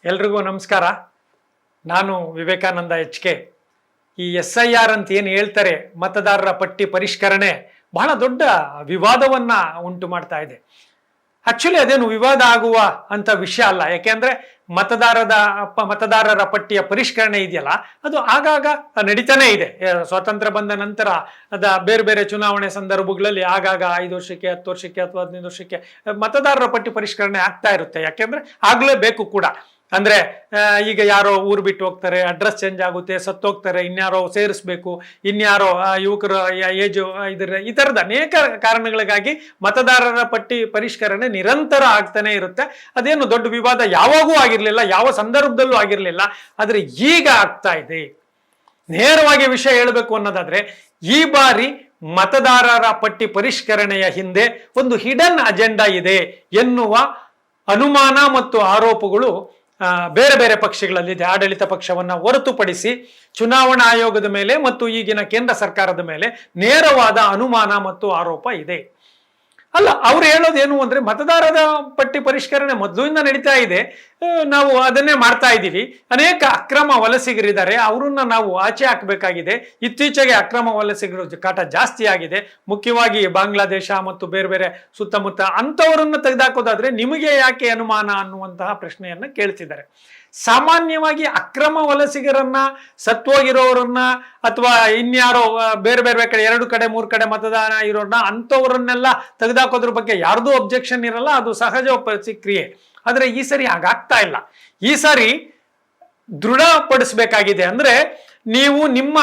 ಎಲ್ರಿಗೂ ನಮಸ್ಕಾರ. ನಾನು ವಿವೇಕಾನಂದ HK. ಈ SIR ಅಂತ ಏನು ಹೇಳ್ತಾರೆ, ಮತದಾರರ ಪಟ್ಟಿ ಪರಿಷ್ಕರಣೆ, ಬಹಳ ದೊಡ್ಡ ವಿವಾದವನ್ನ ಉಂಟು ಮಾಡ್ತಾ ಇದೆ. ಆಕ್ಚುಲಿ ಅದೇನು ವಿವಾದ ಆಗುವ ಅಂತ ವಿಷಯ ಅಲ್ಲ. ಯಾಕೆಂದ್ರೆ ಮತದಾರರ ಪಟ್ಟಿಯ ಪರಿಷ್ಕರಣೆ ಇದೆಯಲ್ಲ, ಅದು ಆಗಾಗ ನಡೀತಾನೆ ಇದೆ. ಸ್ವಾತಂತ್ರ್ಯ ಬಂದ ನಂತರ ಬೇರೆ ಬೇರೆ ಚುನಾವಣೆ ಸಂದರ್ಭಗಳಲ್ಲಿ ಆಗಾಗ 5 ವರ್ಷಕ್ಕೆ 10 ವರ್ಷಕ್ಕೆ ಅಥವಾ 15 ವರ್ಷಕ್ಕೆ ಮತದಾರರ ಪಟ್ಟಿ ಪರಿಷ್ಕರಣೆ ಆಗ್ತಾ ಇರುತ್ತೆ. ಯಾಕೆಂದ್ರೆ ಆಗ್ಲೇಬೇಕು ಕೂಡ. ಅಂದ್ರೆ ಈಗ ಯಾರೋ ಊರು ಬಿಟ್ಟು ಹೋಗ್ತಾರೆ, ಅಡ್ರೆಸ್ ಚೇಂಜ್ ಆಗುತ್ತೆ, ಸತ್ತೋಗ್ತಾರೆ, ಇನ್ಯಾರೋ ಸೇರಿಸ್ಬೇಕು, ಇನ್ಯಾರೋ ಯುವಕರ ಏಜು ಈ ತರದ ಅನೇಕ ಕಾರಣಗಳಿಗಾಗಿ ಮತದಾರರ ಪಟ್ಟಿ ಪರಿಷ್ಕರಣೆ ನಿರಂತರ ಆಗ್ತಾನೆ ಇರುತ್ತೆ. ಅದೇನು ದೊಡ್ಡ ವಿವಾದ ಯಾವಾಗೂ ಆಗಿರ್ಲಿಲ್ಲ, ಯಾವ ಸಂದರ್ಭದಲ್ಲೂ ಆಗಿರ್ಲಿಲ್ಲ. ಆದ್ರೆ ಈಗ ಆಗ್ತಾ ಇದೆ. ನೇರವಾಗಿ ವಿಷಯ ಹೇಳಬೇಕು ಅನ್ನೋದಾದ್ರೆ, ಈ ಬಾರಿ ಮತದಾರರ ಪಟ್ಟಿ ಪರಿಷ್ಕರಣೆಯ ಹಿಂದೆ ಒಂದು ಹಿಡನ್ ಅಜೆಂಡಾ ಇದೆ ಎನ್ನುವ ಅನುಮಾನ ಮತ್ತು ಆರೋಪಗಳು ಬೇರೆ ಬೇರೆ ಪಕ್ಷಗಳಲ್ಲಿದೆ. ಆಡಳಿತ ಪಕ್ಷವನ್ನ ಹೊರತುಪಡಿಸಿ ಚುನಾವಣಾ ಆಯೋಗದ ಮೇಲೆ ಮತ್ತು ಈಗಿನ ಕೇಂದ್ರ ಸರ್ಕಾರದ ಮೇಲೆ ನೇರವಾದ ಅನುಮಾನ ಮತ್ತು ಆರೋಪ ಇದೆ. ಅಲ್ಲ, ಅವ್ರು ಹೇಳೋದೇನು ಅಂದ್ರೆ, ಮತದಾರರ ಪಟ್ಟಿ ಪರಿಷ್ಕರಣೆ ಮೊದಲಿಂದ ನಡೀತಾ ಇದೆ, ನಾವು ಅದನ್ನೇ ಮಾಡ್ತಾ ಇದ್ದೀವಿ. ಅನೇಕ ಅಕ್ರಮ ವಲಸಿಗರಿದ್ದಾರೆ, ಅವರನ್ನ ನಾವು ಆಚೆ ಹಾಕಬೇಕಾಗಿದೆ. ಇತ್ತೀಚೆಗೆ ಅಕ್ರಮ ವಲಸಿಗರ ಕಾಟ ಜಾಸ್ತಿ ಆಗಿದೆ, ಮುಖ್ಯವಾಗಿ ಬಾಂಗ್ಲಾದೇಶ ಮತ್ತು ಬೇರೆ ಬೇರೆ ಸುತ್ತಮುತ್ತ. ಅಂಥವರನ್ನ ತೆಗೆದಾಕೋದಾದ್ರೆ ನಿಮಗೆ ಯಾಕೆ ಅನುಮಾನ ಅನ್ನುವಂತಹ ಪ್ರಶ್ನೆಯನ್ನ ಕೇಳ್ತಿದ್ದಾರೆ. ಸಾಮಾನ್ಯವಾಗಿ ಅಕ್ರಮ ವಲಸಿಗರನ್ನ, ಸತ್ವೋಗಿರೋರನ್ನ ಅಥವಾ ಇನ್ಯಾರೋ ಬೇರೆ ಬೇರೆ ಕಡೆ 2 ಕಡೆ 3 ಕಡೆ ಮತದಾನ ಇರೋರನ್ನ, ಅಂಥವ್ರನ್ನೆಲ್ಲ ತೆಗೆದಾಕೋದ್ರ ಬಗ್ಗೆ ಯಾರ್ದು ಅಬ್ಜೆಕ್ಷನ್ ಇರಲ್ಲ, ಅದು ಸಹಜ ಪ್ರತಿಕ್ರಿಯೆ. ಆದ್ರೆ ಈ ಸರಿ ಹಾಗಾಗ್ತಾ ಇಲ್ಲ. ಈ ಸಾರಿ ದೃಢಪಡಿಸ್ಬೇಕಾಗಿದೆ. ಅಂದ್ರೆ ನೀವು ನಿಮ್ಮ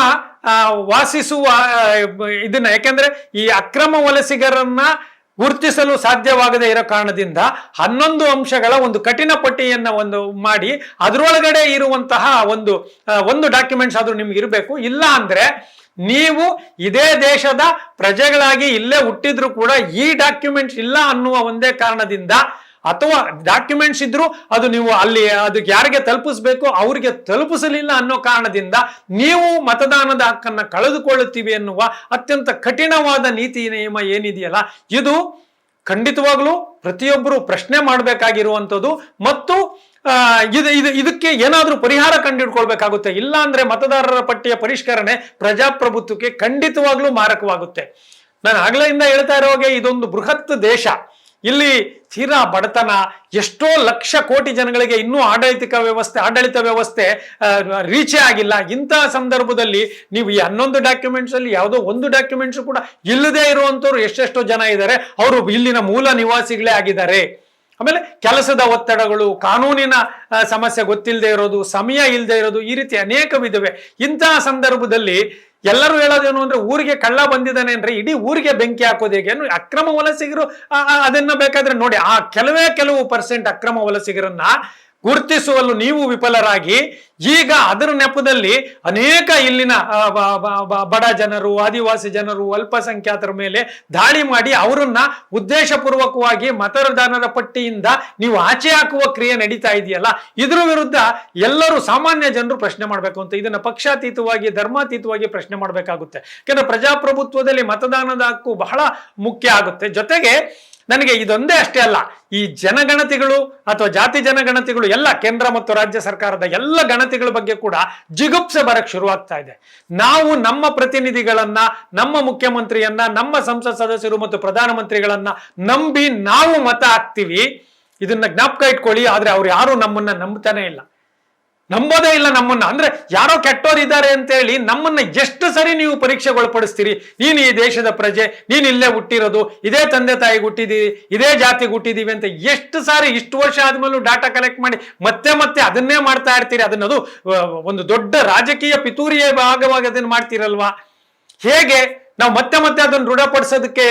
ವಾಸಿಸುವ ಇದನ್ನ, ಯಾಕೆಂದ್ರೆ ಈ ಅಕ್ರಮ ವಲಸಿಗರನ್ನ ಗುರುತಿಸಲು ಸಾಧ್ಯವಾಗದೇ ಇರೋ ಕಾರಣದಿಂದ 11 ಅಂಶಗಳ ಒಂದು ಕಠಿಣ ಪಟ್ಟಿಯನ್ನ ಮಾಡಿ ಅದರೊಳಗಡೆ ಇರುವಂತಹ ಒಂದು ಡಾಕ್ಯುಮೆಂಟ್ಸ್ ಆದ್ರೂ ನಿಮ್ಗೆ ಇರಬೇಕು. ಇಲ್ಲ ಅಂದ್ರೆ ನೀವು ಇದೇ ದೇಶದ ಪ್ರಜೆಗಳಾಗಿ ಇಲ್ಲೇ ಹುಟ್ಟಿದ್ರು ಕೂಡ ಈ ಡಾಕ್ಯುಮೆಂಟ್ಸ್ ಇಲ್ಲ ಅನ್ನುವ ಒಂದೇ ಕಾರಣದಿಂದ, ಅಥವಾ ಡಾಕ್ಯುಮೆಂಟ್ಸ್ ಇದ್ರು ಅದು ನೀವು ಅಲ್ಲಿ ಅದಕ್ಕೆ ಯಾರಿಗೆ ತಲುಪಿಸ್ಬೇಕು ಅವ್ರಿಗೆ ತಲುಪಿಸಲಿಲ್ಲ ಅನ್ನೋ ಕಾರಣದಿಂದ ನೀವು ಮತದಾನದ ಹಕ್ಕನ್ನ ಕಳೆದುಕೊಳ್ಳುತ್ತೀವಿ ಎನ್ನುವ ಅತ್ಯಂತ ಕಠಿಣವಾದ ನೀತಿ ನಿಯಮ ಏನಿದೆಯಲ್ಲ, ಇದು ಖಂಡಿತವಾಗ್ಲೂ ಪ್ರತಿಯೊಬ್ಬರು ಪ್ರಶ್ನೆ ಮಾಡಬೇಕಾಗಿರುವಂಥದ್ದು. ಮತ್ತು ಇದಕ್ಕೆ ಏನಾದ್ರೂ ಪರಿಹಾರ ಕಂಡುಹಿಡ್ಕೊಳ್ಬೇಕಾಗುತ್ತೆ. ಇಲ್ಲ ಅಂದ್ರೆ ಮತದಾರರ ಪಟ್ಟಿಯ ಪರಿಷ್ಕರಣೆ ಪ್ರಜಾಪ್ರಭುತ್ವಕ್ಕೆ ಖಂಡಿತವಾಗ್ಲೂ ಮಾರಕವಾಗುತ್ತೆ. ನಾನು ಆಗ್ಲಿಂದ ಹೇಳ್ತಾ ಇರೋ ಹಾಗೆ, ಇದೊಂದು ಬೃಹತ್ ದೇಶ. ಇಲ್ಲಿ ತೀರಾ ಬಡತನ, ಎಷ್ಟೋ ಲಕ್ಷ ಕೋಟಿ ಜನಗಳಿಗೆ ಇನ್ನೂ ಆಡಳಿತ ವ್ಯವಸ್ಥೆ ರೀಚೇ ಆಗಿಲ್ಲ. ಇಂತಹ ಸಂದರ್ಭದಲ್ಲಿ ನೀವು ಈ 11 ಡಾಕ್ಯುಮೆಂಟ್ಸ್ ಅಲ್ಲಿ ಯಾವುದೋ ಒಂದು ಡಾಕ್ಯುಮೆಂಟ್ಸ್ ಕೂಡ ಇಲ್ಲದೆ ಇರುವಂತವ್ರು ಎಷ್ಟೆಷ್ಟೋ ಜನ ಇದ್ದಾರೆ. ಅವರು ಇಲ್ಲಿನ ಮೂಲ ನಿವಾಸಿಗಳೇ ಆಗಿದ್ದಾರೆ. ಆಮೇಲೆ ಕೆಲಸದ ಒತ್ತಡಗಳು, ಕಾನೂನಿನ ಸಮಸ್ಯೆ ಗೊತ್ತಿಲ್ಲದೆ ಇರೋದು, ಸಮಯ ಇಲ್ಲದೆ ಇರೋದು, ಈ ರೀತಿ ಅನೇಕವಿದ್ದಾವೆ. ಇಂತಹ ಸಂದರ್ಭದಲ್ಲಿ ಎಲ್ಲರೂ ಹೇಳೋದೇನು ಅಂದ್ರೆ, ಊರಿಗೆ ಕಳ್ಳ ಬಂದಿದ್ದಾನೆ ಅಂದ್ರೆ ಇಡೀ ಊರಿಗೆ ಬೆಂಕಿ ಹಾಕೋದು ಹೇಗೆ? ಅಕ್ರಮ ವಲಸಿಗರು ಅದನ್ನ ಬೇಕಾದ್ರೆ ನೋಡಿ, ಆ ಕೆಲವು ಪರ್ಸೆಂಟ್ ಅಕ್ರಮ ವಲಸಿಗರನ್ನ ಗುರುತಿಸುವಲ್ಲೂ ನೀವು ವಿಫಲರಾಗಿ, ಈಗ ಅದರ ನೆಪದಲ್ಲಿ ಅನೇಕ ಇಲ್ಲಿನ ಬಡ ಜನರು, ಆದಿವಾಸಿ ಜನರು, ಅಲ್ಪಸಂಖ್ಯಾತರ ಮೇಲೆ ದಾಳಿ ಮಾಡಿ ಅವರನ್ನ ಉದ್ದೇಶಪೂರ್ವಕವಾಗಿ ಮತದಾರರ ಪಟ್ಟಿಯಿಂದ ನೀವು ಆಚೆ ಹಾಕುವ ಕ್ರಿಯೆ ನಡೀತಾ ಇದೆಯಲ್ಲ, ಇದ್ರ ವಿರುದ್ಧ ಎಲ್ಲರೂ ಸಾಮಾನ್ಯ ಜನರು ಪ್ರಶ್ನೆ ಮಾಡಬೇಕು ಅಂತ. ಇದನ್ನ ಪಕ್ಷಾತೀತವಾಗಿ, ಧರ್ಮಾತೀತವಾಗಿ ಪ್ರಶ್ನೆ ಮಾಡಬೇಕಾಗುತ್ತೆ. ಯಾಕಂದ್ರೆ ಪ್ರಜಾಪ್ರಭುತ್ವದಲ್ಲಿ ಮತದಾನದ ಹಕ್ಕು ಬಹಳ ಮುಖ್ಯ ಆಗುತ್ತೆ. ಜೊತೆಗೆ ನನಗೆ ಇದೊಂದೇ ಅಷ್ಟೇ ಅಲ್ಲ, ಈ ಜನಗಣತಿಗಳು ಅಥವಾ ಜಾತಿ ಜನಗಣತಿಗಳು ಎಲ್ಲ ಕೇಂದ್ರ ಮತ್ತು ರಾಜ್ಯ ಸರ್ಕಾರದ ಎಲ್ಲ ಗಣತಿಗಳ ಬಗ್ಗೆ ಕೂಡ ಜಿಗುಪ್ಸೆ ಬರಕ್ ಶುರುವಾಗ್ತಾ ಇದೆ. ನಾವು ನಮ್ಮ ಪ್ರತಿನಿಧಿಗಳನ್ನ, ನಮ್ಮ ಮುಖ್ಯಮಂತ್ರಿಯನ್ನ, ನಮ್ಮ ಸಂಸತ್ ಸದಸ್ಯರು ಮತ್ತು ಪ್ರಧಾನಮಂತ್ರಿಗಳನ್ನ ನಂಬಿ ನಾವು ಮತ ಹಾಕ್ತಿವಿ. ಇದನ್ನ ಜ್ಞಾಪಕ ಇಟ್ಕೊಳ್ಳಿ. ಆದ್ರೆ ಅವ್ರು ಯಾರು ನಮ್ಮನ್ನ ನಂಬ್ತಾನೆ ಇಲ್ಲ, ನಂಬೋದೇ ಇಲ್ಲ ನಮ್ಮನ್ನ. ಅಂದ್ರೆ ಯಾರೋ ಕೆಟ್ಟೋರಿದ್ದಾರೆ ಅಂತ ಹೇಳಿ ನಮ್ಮನ್ನ ಎಷ್ಟು ಸರಿ ನೀವು ಪರೀಕ್ಷೆಗೊಳಪಡಿಸ್ತೀರಿ? ನೀನು ಈ ದೇಶದ ಪ್ರಜೆ, ನೀನು ಇಲ್ಲೇ ಹುಟ್ಟಿರೋದು, ಇದೇ ತಂದೆ ತಾಯಿಗೆ ಹುಟ್ಟಿದೀವಿ, ಇದೇ ಜಾತಿಗೆ ಹುಟ್ಟಿದೀವಿ ಅಂತ ಎಷ್ಟು ಸಾರಿ ಇಷ್ಟು ವರ್ಷ ಆದ್ಮೇಲೂ ಡಾಟಾ ಕಲೆಕ್ಟ್ ಮಾಡಿ ಮತ್ತೆ ಅದನ್ನೇ ಮಾಡ್ತಾ ಇರ್ತೀರಿ. ಅದನ್ನದು ಒಂದು ದೊಡ್ಡ ರಾಜಕೀಯ ಪಿತೂರಿಯ ಭಾಗವಾಗಿ ಅದನ್ನ ಮಾಡ್ತೀರಲ್ವಾ? ಹೇಗೆ ನಾವು ಮತ್ತೆ ಅದನ್ನು ದೃಢಪಡಿಸೋದಕ್ಕೆ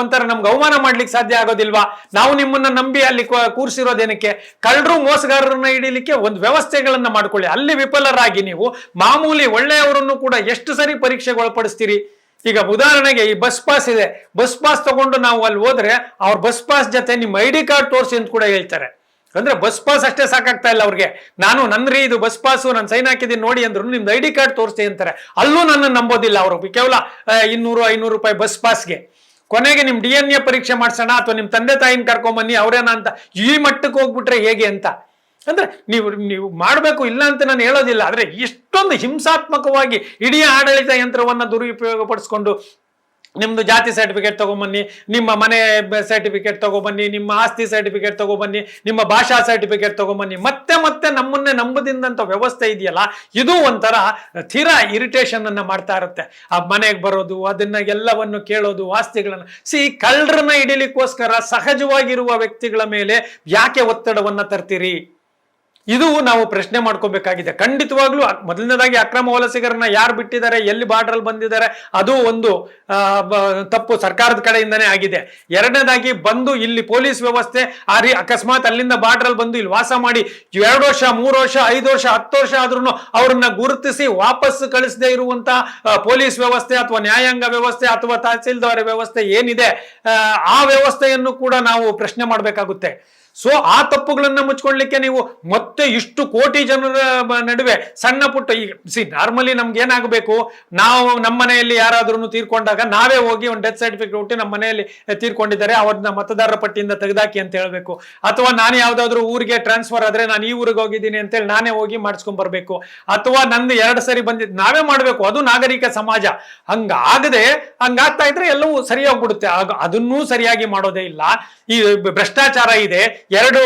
ಒಂಥರ ನಮ್ಗೆ ಅವಮಾನ ಮಾಡ್ಲಿಕ್ಕೆ ಸಾಧ್ಯ ಆಗೋದಿಲ್ವಾ? ನಾವು ನಿಮ್ಮನ್ನ ನಂಬಿ ಅಲ್ಲಿ ಕೂರಿಸಿರೋದೇನಕ್ಕೆ? ಕಳ್ಳರು ಮೋಸಗಾರರನ್ನ ಹಿಡಿಲಿಕ್ಕೆ ಒಂದು ವ್ಯವಸ್ಥೆಗಳನ್ನ ಮಾಡ್ಕೊಳ್ಳಿ. ಅಲ್ಲಿ ವಿಫಲರಾಗಿ ನೀವು ಮಾಮೂಲಿ ಒಳ್ಳೆಯವರನ್ನು ಕೂಡ ಎಷ್ಟು ಸರಿ ಪರೀಕ್ಷೆಗೆ ಒಳಪಡಿಸ್ತೀರಿ? ಈಗ ಉದಾಹರಣೆಗೆ ಈ ಬಸ್ ಪಾಸ್ ಇದೆ, ಬಸ್ ಪಾಸ್ ತಗೊಂಡು ನಾವು ಅಲ್ಲಿ ಹೋದ್ರೆ ಅವ್ರ ಬಸ್ ಪಾಸ್ ಜೊತೆ ನಿಮ್ಮ ID ಕಾರ್ಡ್ ತೋರಿಸಿ ಅಂತ ಕೂಡ ಹೇಳ್ತಾರೆ. ಅಂದ್ರೆ ಬಸ್ ಪಾಸ್ ಅಷ್ಟೇ ಸಾಕಾಗ್ತಾ ಇಲ್ಲ ಅವ್ರಿಗೆ. ನಾನು ನನ್ರಿ ಇದು ಬಸ್ ಪಾಸು, ನಾನು ಸೈನ್ ಹಾಕಿದ್ದೀನಿ ನೋಡಿ ಅಂದ್ರು, ನಿಮ್ದು ID ಕಾರ್ಡ್ ತೋರಿಸ್ತಿ ಅಂತಾರೆ. ಅಲ್ಲೂ ನನ್ನ ನಂಬೋದಿಲ್ಲ ಅವರು. ಕೇವಲ 200-500 ರೂಪಾಯಿ ಬಸ್ ಪಾಸ್ಗೆ. ಕೊನೆಗೆ ನಿಮ್ DNA ಪರೀಕ್ಷೆ ಮಾಡ್ಸೋಣ ಅಥವಾ ನಿಮ್ ತಂದೆ ತಾಯಿನ ಕರ್ಕೊಂಬನ್ನಿ ಅವ್ರೇನ ಅಂತ ಈ ಮಟ್ಟಕ್ಕೆ ಹೋಗ್ಬಿಟ್ರೆ ಹೇಗೆ ಅಂತ. ಅಂದ್ರೆ ನೀವು ಮಾಡಬೇಕು ಇಲ್ಲ ಅಂತ ನಾನು ಹೇಳೋದಿಲ್ಲ, ಆದ್ರೆ ಇಷ್ಟೊಂದು ಹಿಂಸಾತ್ಮಕವಾಗಿ ಇಡೀ ಆಡಳಿತ ಯಂತ್ರವನ್ನ ದುರುಪಯೋಗ ಪಡಿಸ್ಕೊಂಡು ನಿಮ್ದು ಜಾತಿ ಸರ್ಟಿಫಿಕೇಟ್ ತಗೊಂಬನ್ನಿ, ನಿಮ್ಮ ಮನೆ ಸರ್ಟಿಫಿಕೇಟ್ ತಗೊಬನ್ನಿ, ನಿಮ್ಮ ಆಸ್ತಿ ಸರ್ಟಿಫಿಕೇಟ್ ತಗೊಬನ್ನಿ, ನಿಮ್ಮ ಭಾಷಾ ಸರ್ಟಿಫಿಕೇಟ್ ತಗೊಂಬನ್ನಿ, ಮತ್ತೆ ಮತ್ತೆ ನಮ್ಮನ್ನೇ ನಂಬದಿಂದಂತ ವ್ಯವಸ್ಥೆ ಇದೆಯಲ್ಲ, ಇದು ಒಂಥರ ತೀರಾ ಇರಿಟೇಷನ್ ಅನ್ನ ಮಾಡ್ತಾ ಇರುತ್ತೆ. ಆ ಮನೆಗೆ ಬರೋದು, ಅದನ್ನ ಎಲ್ಲವನ್ನು ಕೇಳೋದು, ಆಸ್ತಿಗಳನ್ನ ಕಳ್ಳರನ್ನ ಹಿಡಿಲಿಕ್ಕೋಸ್ಕರ ಸಹಜವಾಗಿರುವ ವ್ಯಕ್ತಿಗಳ ಮೇಲೆ ಯಾಕೆ ಒತ್ತಡವನ್ನ ತರ್ತೀರಿ? ಇದು ನಾವು ಪ್ರಶ್ನೆ ಮಾಡ್ಕೋಬೇಕಾಗಿದೆ. ಖಂಡಿತವಾಗ್ಲೂ ಮೊದಲನೇದಾಗಿ ಅಕ್ರಮ ವಲಸಿಗರನ್ನ ಯಾರು ಬಿಟ್ಟಿದ್ದಾರೆ, ಎಲ್ಲಿ ಬಾರ್ಡರ್ ಬಂದಿದ್ದಾರೆ, ಅದು ಒಂದು ತಪ್ಪು ಸರ್ಕಾರದ ಕಡೆಯಿಂದನೇ ಆಗಿದೆ. ಎರಡನೇದಾಗಿ ಬಂದು ಇಲ್ಲಿ ಪೊಲೀಸ್ ವ್ಯವಸ್ಥೆ ಅಕಸ್ಮಾತ್ ಅಲ್ಲಿಂದ ಬಾರ್ಡರ್ ಬಂದು ಇಲ್ಲಿ ವಾಸ ಮಾಡಿ 2 ವರ್ಷ 3 ವರ್ಷ 5 ವರ್ಷ 10 ವರ್ಷ ಆದ್ರೂ ಅವ್ರನ್ನ ಗುರುತಿಸಿ ವಾಪಸ್ ಕಳಿಸದೇ ಇರುವಂತ ಪೊಲೀಸ್ ವ್ಯವಸ್ಥೆ ಅಥವಾ ನ್ಯಾಯಾಂಗ ವ್ಯವಸ್ಥೆ ಅಥವಾ ತಹಸೀಲ್ದಾರ್ ವ್ಯವಸ್ಥೆ ಏನಿದೆ, ಆ ವ್ಯವಸ್ಥೆಯನ್ನು ಕೂಡ ನಾವು ಪ್ರಶ್ನೆ ಮಾಡಬೇಕಾಗುತ್ತೆ. ಸೊ ಆ ತಪ್ಪುಗಳನ್ನ ಮುಚ್ಕೊಳ್ಳಿಕ್ಕೆ ನೀವು ಮತ್ತೆ ಇಷ್ಟು ಕೋಟಿ ಜನರ ನಡುವೆ ಸಣ್ಣ ಪುಟ್ಟ ಈಗ ನಾರ್ಮಲಿ ನಮ್ಗೆ ಏನಾಗಬೇಕು, ನಾವು ನಮ್ಮ ಮನೆಯಲ್ಲಿ ಯಾರಾದ್ರೂ ತೀರ್ಕೊಂಡಾಗ ನಾವೇ ಹೋಗಿ ಒಂದು ಡೆತ್ ಸರ್ಟಿಫಿಕೇಟ್ ಕೊಟ್ಟು ನಮ್ಮ ಮನೆಯಲ್ಲಿ ತೀರ್ಕೊಂಡಿದ್ದಾರೆ ಅವ್ರನ್ನ ಮತದಾರರ ಪಟ್ಟಿಯಿಂದ ತೆಗೆದಾಕಿ ಅಂತ ಹೇಳ್ಬೇಕು. ಅಥವಾ ನಾನು ಯಾವ್ದಾದ್ರು ಊರಿಗೆ ಟ್ರಾನ್ಸ್ಫರ್ ಆದ್ರೆ ನಾನು ಈ ಊರಿಗೆ ಹೋಗಿದ್ದೀನಿ ಅಂತೇಳಿ ನಾನೇ ಹೋಗಿ ಮಾಡಿಸ್ಕೊಂಡ್ ಬರ್ಬೇಕು. ಅಥವಾ ನಂದು 2 ಸರಿ ಬಂದಿದ್ದು ನಾವೇ ಮಾಡ್ಬೇಕು. ಅದು ನಾಗರಿಕ ಸಮಾಜ. ಹಂಗಾಗ್ತಾ ಇದ್ರೆ ಎಲ್ಲವೂ ಸರಿ ಹೋಗ್ಬಿಡುತ್ತೆ. ಅದನ್ನೂ ಸರಿಯಾಗಿ ಮಾಡೋದೇ ಇಲ್ಲ. ಈ ಭ್ರಷ್ಟಾಚಾರ ಇದೆ, 2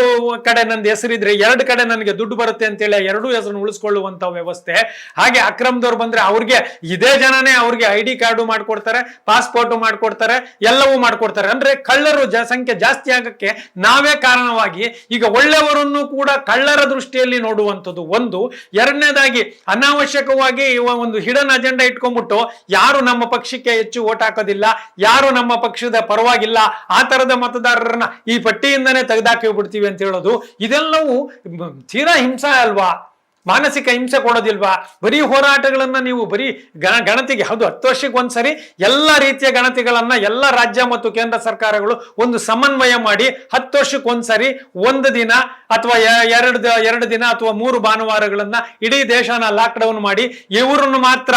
ಕಡೆ ನಂದು ಹೆಸರಿದ್ರೆ 2 ಕಡೆ ನನಗೆ ದುಡ್ಡು ಬರುತ್ತೆ ಅಂತೇಳಿ 2 ಹೆಸರನ್ನು ಉಳಿಸ್ಕೊಳ್ಳುವಂತ ವ್ಯವಸ್ಥೆ. ಹಾಗೆ ಅಕ್ರಮದವ್ರು ಬಂದ್ರೆ ಅವ್ರಿಗೆ ಇದೇ ಜನನೇ ಅವ್ರಿಗೆ ID ಕಾರ್ಡು ಮಾಡ್ಕೊಡ್ತಾರೆ, ಪಾಸ್ಪೋರ್ಟ್ ಮಾಡ್ಕೊಡ್ತಾರೆ, ಎಲ್ಲವೂ ಮಾಡ್ಕೊಡ್ತಾರೆ. ಅಂದ್ರೆ ಕಳ್ಳರು ಸಂಖ್ಯೆ ಜಾಸ್ತಿ ಆಗಕ್ಕೆ ನಾವೇ ಕಾರಣವಾಗಿ ಈಗ ಒಳ್ಳೆಯವರನ್ನು ಕೂಡ ಕಳ್ಳರ ದೃಷ್ಟಿಯಲ್ಲಿ ನೋಡುವಂಥದ್ದು ಒಂದು. ಎರಡನೇದಾಗಿ ಅನಾವಶ್ಯಕವಾಗಿ ಒಂದು ಹಿಡನ್ ಅಜೆಂಡಾ ಇಟ್ಕೊಂಡ್ಬಿಟ್ಟು ಯಾರು ನಮ್ಮ ಪಕ್ಷಕ್ಕೆ ಹೆಚ್ಚು ಓಟ್ ಹಾಕೋದಿಲ್ಲ, ಯಾರು ನಮ್ಮ ಪಕ್ಷದ ಪರವಾಗಿಲ್ಲ, ಆ ತರದ ಮತದಾರರನ್ನ ಈ ಪಟ್ಟಿಯಿಂದನೇ ತೆಗೆದಾಕಿ ಬಿಡ್ತೀವಿ ಅಂತ ಹೇಳೋದು, ಇದೆಲ್ಲವೂ ತೀರಾ ಹಿಂಸೆ ಅಲ್ವಾ? ಮಾನಸಿಕ ಹಿಂಸೆ ಕೊಡೋದಿಲ್ವಾ? ಬರೀ ಹೋರಾಟಗಳನ್ನ ನೀವು ಬರೀ ಗಣತಿಗೆ ಹೌದು 10 ವರ್ಷಕ್ಕೆ ಒಂದ್ಸರಿ ಎಲ್ಲ ರೀತಿಯ ಗಣತಿಗಳನ್ನ ಎಲ್ಲ ರಾಜ್ಯ ಮತ್ತು ಕೇಂದ್ರ ಸರ್ಕಾರಗಳು ಒಂದು ಸಮನ್ವಯ ಮಾಡಿ 10 ವರ್ಷಕ್ಕೆ ಒಂದ್ಸರಿ 1 ದಿನ ಅಥವಾ 2 ದಿನ ಅಥವಾ 3 ಭಾನುವಾರಗಳನ್ನ ಇಡೀ ದೇಶನ ಲಾಕ್ ಡೌನ್ ಮಾಡಿ ಇವ್ರನ್ನು ಮಾತ್ರ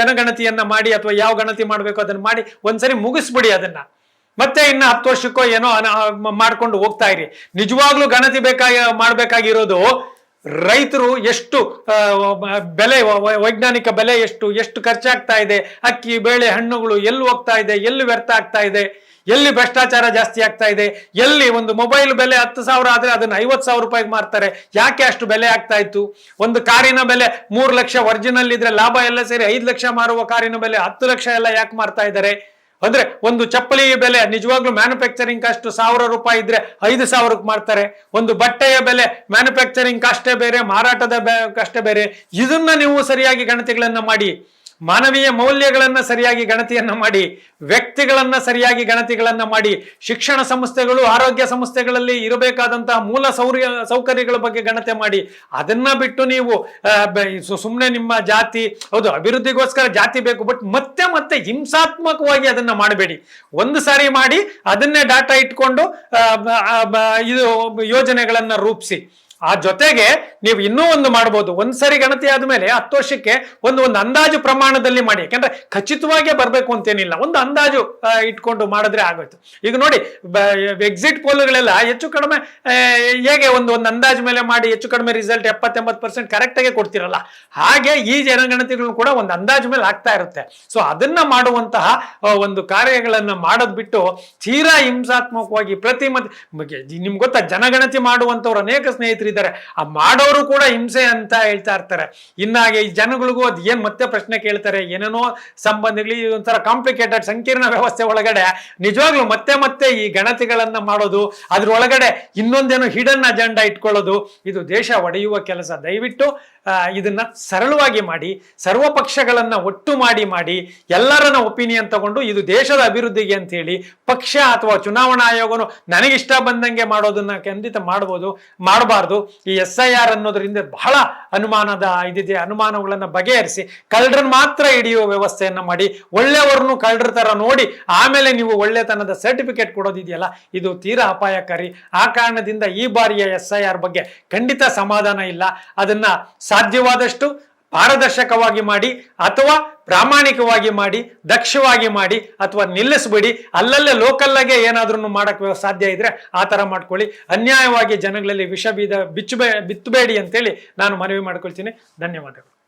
ಜನಗಣತಿಯನ್ನ ಮಾಡಿ ಅಥವಾ ಯಾವ ಗಣತಿ ಮಾಡ್ಬೇಕು ಅದನ್ನ ಮಾಡಿ ಒಂದ್ಸರಿ ಮುಗಿಸ್ಬಿಡಿ. ಅದನ್ನ ಮತ್ತೆ ಇನ್ನು 10 ವರ್ಷಕ್ಕೋ ಏನೋ ಮಾಡ್ಕೊಂಡು ಹೋಗ್ತಾ ಇರಿ. ನಿಜವಾಗ್ಲೂ ಗಣತಿ ಮಾಡ್ಬೇಕಾಗಿರೋದು ರೈತರು ಎಷ್ಟು ಬೆಲೆ, ವೈಜ್ಞಾನಿಕ ಬೆಲೆ ಎಷ್ಟು ಖರ್ಚಾಗ್ತಾ ಇದೆ, ಅಕ್ಕಿ ಬೇಳೆ ಹಣ್ಣುಗಳು ಎಲ್ಲಿ ಹೋಗ್ತಾ ಇದೆ, ಎಲ್ಲಿ ವ್ಯರ್ಥ ಆಗ್ತಾ ಇದೆ, ಎಲ್ಲಿ ಭ್ರಷ್ಟಾಚಾರ ಜಾಸ್ತಿ ಆಗ್ತಾ ಇದೆ, ಎಲ್ಲಿ ಒಂದು ಮೊಬೈಲ್ ಬೆಲೆ 10,000 ಆದ್ರೆ ಅದನ್ನ 50,000 ರೂಪಾಯಿಗೆ ಮಾರ್ತಾರೆ. ಯಾಕೆ ಅಷ್ಟು ಬೆಲೆ ಆಗ್ತಾ ಇತ್ತು? ಒಂದು ಕಾರಿನ ಬೆಲೆ 3 ಲಕ್ಷ ಒರಿಜಿನಲ್ ಇದ್ರೆ ಲಾಭ ಎಲ್ಲ ಸೇರಿ 5 ಲಕ್ಷ ಮಾರುವ ಕಾರಿನ ಬೆಲೆ 10 ಲಕ್ಷ ಎಲ್ಲ ಯಾಕೆ ಮಾರ್ತಾ ಇದ್ದಾರೆ? ಅಂದ್ರೆ ಒಂದು ಚಪ್ಪಲಿ ಬೆಲೆ ನಿಜವಾಗ್ಲೂ ಮ್ಯಾನುಫ್ಯಾಕ್ಚರಿಂಗ್ ಕಾಸ್ಟ್ 1,000 ರೂಪಾಯಿ ಇದ್ರೆ 5,000ಕ್ಕೆ ಮಾರ್ತಾರೆ. ಒಂದು ಬಟ್ಟೆಯ ಬೆಲೆ ಮ್ಯಾನುಫ್ಯಾಕ್ಚರಿಂಗ್ ಕಾಸ್ಟೇ ಬೇರೆ, ಮಾರಾಟದ ಕಾಸ್ಟೇ ಬೇರೆ. ಇದನ್ನ ನೀವು ಸರಿಯಾಗಿ ಗಣತಿಗಳನ್ನ ಮಾಡಿ, ಮಾನವೀಯ ಮೌಲ್ಯಗಳನ್ನ ಸರಿಯಾಗಿ ಗಣತಿಯನ್ನ ಮಾಡಿ, ವ್ಯಕ್ತಿಗಳನ್ನ ಸರಿಯಾಗಿ ಗಣತಿಗಳನ್ನ ಮಾಡಿ, ಶಿಕ್ಷಣ ಸಂಸ್ಥೆಗಳು ಆರೋಗ್ಯ ಸಂಸ್ಥೆಗಳಲ್ಲಿ ಇರಬೇಕಾದಂತಹ ಮೂಲ ಸೌಕರ್ಯಗಳ ಬಗ್ಗೆ ಗಣತಿ ಮಾಡಿ. ಅದನ್ನ ಬಿಟ್ಟು ನೀವು ಸುಮ್ಮನೆ ನಿಮ್ಮ ಜಾತಿ, ಹೌದು ಅಭಿವೃದ್ಧಿಗೋಸ್ಕರ ಜಾತಿ ಬೇಕು, ಬಟ್ ಮತ್ತೆ ಹಿಂಸಾತ್ಮಕವಾಗಿ ಅದನ್ನ ಮಾಡಬೇಡಿ. ಒಂದು ಸಾರಿ ಮಾಡಿ ಅದನ್ನೇ ಡಾಟಾ ಇಟ್ಕೊಂಡು ಇದು ಯೋಜನೆಗಳನ್ನ ರೂಪಿಸಿ. ಆ ಜೊತೆಗೆ ನೀವು ಇನ್ನೂ ಒಂದು ಮಾಡ್ಬೋದು. ಒಂದ್ಸರಿ ಗಣತಿ ಆದ್ಮೇಲೆ 10 ವರ್ಷಕ್ಕೆ ಒಂದು ಅಂದಾಜು ಪ್ರಮಾಣದಲ್ಲಿ ಮಾಡಿ. ಯಾಕಂದ್ರೆ ಖಚಿತವಾಗಿ ಬರ್ಬೇಕು ಅಂತೇನಿಲ್ಲ, ಒಂದು ಅಂದಾಜು ಇಟ್ಕೊಂಡು ಮಾಡಿದ್ರೆ ಆಗೋಯ್ತು. ಈಗ ನೋಡಿ ಎಕ್ಸಿಟ್ ಪೋಲ್ಗಳೆಲ್ಲ ಹೆಚ್ಚು ಕಡಿಮೆ ಹೇಗೆ ಒಂದು ಅಂದಾಜು ಮೇಲೆ ಮಾಡಿ ಹೆಚ್ಚು ಕಡಿಮೆ ರಿಸಲ್ಟ್ 70-80% ಕರೆಕ್ಟ್ ಆಗಿ ಕೊಡ್ತಿರಲ್ಲ, ಹಾಗೆ ಈ ಜನಗಣತಿಗಳು ಕೂಡ ಒಂದು ಅಂದಾಜು ಮೇಲೆ ಆಗ್ತಾ ಇರುತ್ತೆ. ಸೊ ಅದನ್ನ ಮಾಡುವಂತಹ ಒಂದು ಕಾರ್ಯಗಳನ್ನ ಮಾಡೋದ್ ಬಿಟ್ಟು ತೀರಾ ಹಿಂಸಾತ್ಮಕವಾಗಿ ನಿಮ್ಗೆ ಗೊತ್ತಾ, ಜನಗಣತಿ ಮಾಡುವಂತವ್ರು ಅನೇಕ ಸ್ನೇಹಿತರು ಇದ್ದಾರೆ, ಆ ಮಾಡೋರು ಕೂಡ ಹಿಂಸೆ ಅಂತ ಹೇಳ್ತಾ ಇರ್ತಾರೆ. ಇನ್ನಾಗೆ ಈ ಜನಗಳಿಗೂ ಅದ್ ಏನ್ ಮತ್ತೆ ಪ್ರಶ್ನೆ ಕೇಳ್ತಾರೆ, ಏನೇನೋ ಸಂಬಂಧಗಳು, ಒಂಥರ ಕಾಂಪ್ಲಿಕೇಟೆಡ್ ಸಂಕೀರ್ಣ ವ್ಯವಸ್ಥೆ ಒಳಗಡೆ ನಿಜವಾಗ್ಲೂ ಮತ್ತೆ ಈ ಗಣತಿಗಳನ್ನ ಮಾಡೋದು, ಅದ್ರೊಳಗಡೆ ಇನ್ನೊಂದೇನೋ ಹಿಡನ್ ಅಜೆಂಡಾ ಇಟ್ಕೊಳ್ಳೋದು, ಇದು ದೇಶ ಒಡೆಯುವ ಕೆಲಸ. ದಯವಿಟ್ಟು ಇದನ್ನ ಸರಳವಾಗಿ ಮಾಡಿ, ಸರ್ವ ಪಕ್ಷಗಳನ್ನ ಒಟ್ಟು ಮಾಡಿ ಎಲ್ಲರನ್ನ ಒಪಿನಿಯನ್ ತಗೊಂಡು ಇದು ದೇಶದ ಅಭಿವೃದ್ಧಿಗೆ ಅಂತ ಹೇಳಿ ಪಕ್ಷ ಅಥವಾ ಚುನಾವಣಾ ಆಯೋಗನು ನನಗಿಷ್ಟ ಬಂದಂಗೆ ಮಾಡೋದನ್ನ ಖಂಡಿತ ಮಾಡಬಾರ್ದು. ಈ SIR ಅನ್ನೋದ್ರಿಂದ ಬಹಳ ಅನುಮಾನಗಳನ್ನ ಬಗೆಹರಿಸಿ ಕಳ್ಳರನ್ನ ಮಾತ್ರ ಹಿಡಿಯುವ ವ್ಯವಸ್ಥೆಯನ್ನ ಮಾಡಿ, ಒಳ್ಳೆಯವರನ್ನು ಕಳ್ಳರ ತರ ನೋಡಿ ಆಮೇಲೆ ನೀವು ಒಳ್ಳೆತನದ ಸರ್ಟಿಫಿಕೇಟ್ ಕೊಡೋದಿದೆಯಲ್ಲ, ಇದು ತೀರಾ ಅಪಾಯಕಾರಿ. ಆ ಕಾರಣದಿಂದ ಈ ಬಾರಿಯ SIR ಬಗ್ಗೆ ಖಂಡಿತ ಸಮಾಧಾನ ಇಲ್ಲ. ಅದನ್ನ ಸಾಧ್ಯವಾದಷ್ಟು ಪಾರದರ್ಶಕವಾಗಿ ಮಾಡಿ, ಅಥವಾ ಪ್ರಾಮಾಣಿಕವಾಗಿ ಮಾಡಿ, ದಕ್ಷವಾಗಿ ಮಾಡಿ, ಅಥವಾ ನಿಲ್ಲಿಸ್ಬಿಡಿ. ಅಲ್ಲಲ್ಲೇ ಲೋಕಲ್ಲಾಗೆ ಏನಾದ್ರೂ ಮಾಡಕ್ಕೆ ಸಾಧ್ಯ ಇದ್ರೆ ಆ ತರ ಮಾಡ್ಕೊಳ್ಳಿ. ಅನ್ಯಾಯವಾಗಿ ಜನಗಳಲ್ಲಿ ವಿಷ ಬೀಜ ಬಿತ್ತಬೇಡಿ ಅಂತೇಳಿ ನಾನು ಮನವಿ ಮಾಡ್ಕೊಳ್ತೀನಿ. ಧನ್ಯವಾದಗಳು.